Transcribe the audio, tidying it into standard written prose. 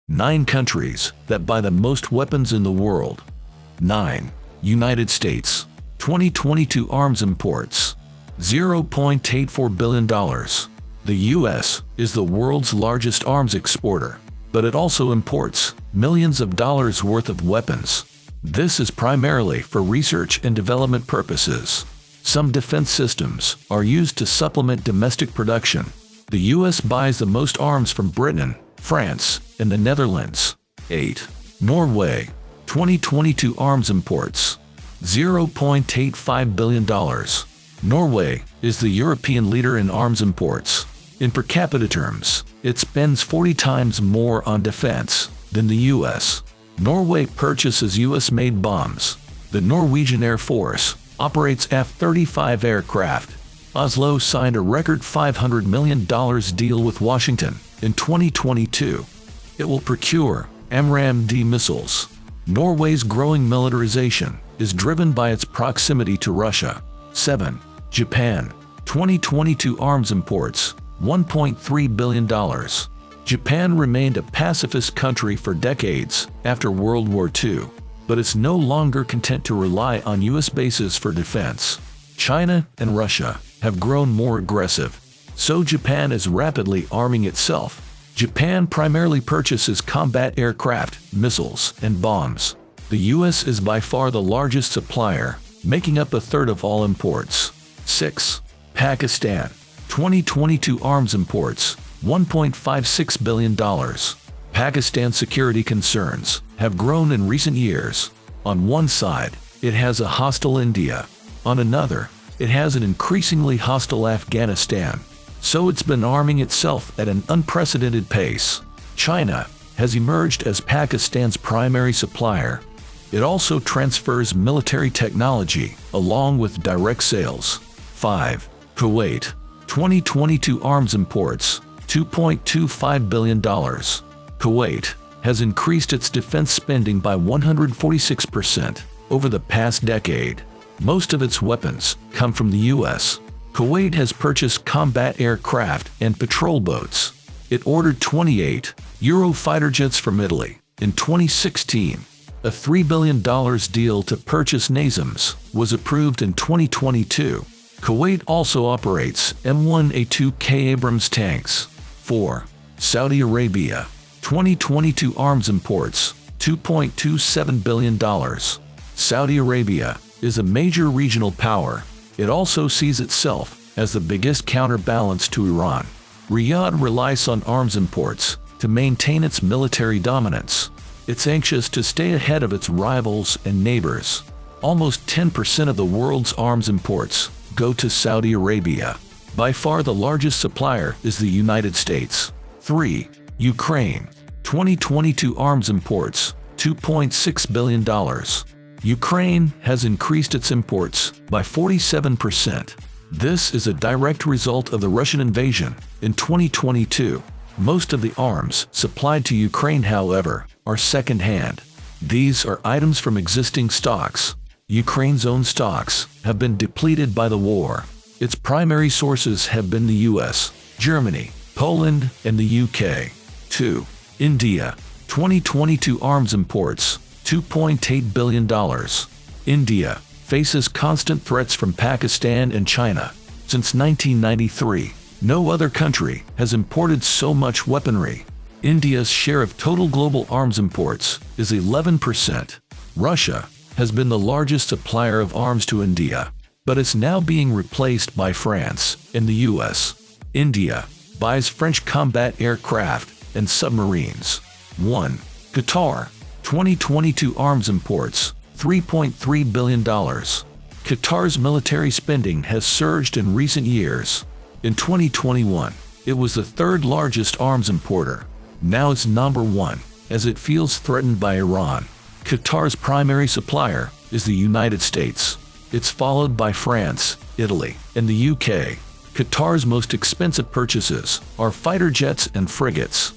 9 countries that buy the most weapons in the world. 9. United States. 2022 arms imports. $0.84 billion. The U.S. is the world's largest arms exporter, but it also imports millions of dollars worth of weapons. This is primarily for research and development purposes. Some defense systems are used to supplement domestic production. The U.S. buys the most arms from Britain, France, and the Netherlands. 8. Norway. 2022 arms imports. $0.85 billion. Norway is the European leader in arms imports. In per capita terms, it spends 40 times more on defense than the U.S. Norway purchases U.S.-made bombs. The Norwegian Air Force operates F-35 aircraft. Oslo signed a record $500 million deal with Washington in 2022. It will procure AMRAAM-D missiles. Norway's growing militarization is driven by its proximity to Russia. 7. Japan. 2022 arms imports. $1.3 billion. Japan remained a pacifist country for decades after World War II, but it's no longer content to rely on U.S. bases for defense. China and Russia have grown more aggressive, so Japan is rapidly arming itself. Japan primarily purchases combat aircraft, missiles, and bombs. The U.S. is by far the largest supplier, making up a third of all imports. 6. Pakistan. 2022 arms imports. $1.56 billion. Pakistan's security concerns have grown in recent years. On one side, it has a hostile India. On another, it has an increasingly hostile Afghanistan. So it's been arming itself at an unprecedented pace. China has emerged as Pakistan's primary supplier. It also transfers military technology along with direct sales. 5. Kuwait. 2022 arms imports. $2.25 billion. Kuwait has increased its defense spending by 146% over the past decade. Most of its weapons come from the U.S. Kuwait has purchased combat aircraft and patrol boats. It ordered 28 Eurofighter jets from Italy in 2016. A $3 billion deal to purchase NASAMS was approved in 2022. Kuwait also operates M1A2K Abrams tanks. 4. Saudi Arabia. 2022 arms imports. $2.27 billion. Saudi Arabia is a major regional power. It also sees itself as the biggest counterbalance to Iran. Riyadh relies on arms imports to maintain its military dominance. It's anxious to stay ahead of its rivals and neighbors. Almost 10% of the world's arms imports go to Saudi Arabia. By far the largest supplier is the United States. 3. Ukraine. 2022 arms imports. $2.6 billion. Ukraine has increased its imports by 47%. This is a direct result of the Russian invasion in 2022. Most of the arms supplied to Ukraine, however, are second-hand. These are items from existing stocks. Ukraine's own stocks have been depleted by the war. Its primary sources have been the US, Germany, Poland, and the UK. 2. India. 2022 arms imports. $2.8 billion. India faces constant threats from Pakistan and China. Since 1993, no other country has imported so much weaponry. India's share of total global arms imports is 11%. Russia has been the largest supplier of arms to India, but it's now being replaced by France and the US. India buys French combat aircraft and submarines. 1. Qatar. 2022 arms imports. $3.3 billion. Qatar's military spending has surged in recent years. In 2021, it was the third largest arms importer. Now it's number 1, as it feels threatened by Iran. Qatar's primary supplier is the United States. It's followed by France, Italy, and the UK. Qatar's most expensive purchases are fighter jets and frigates.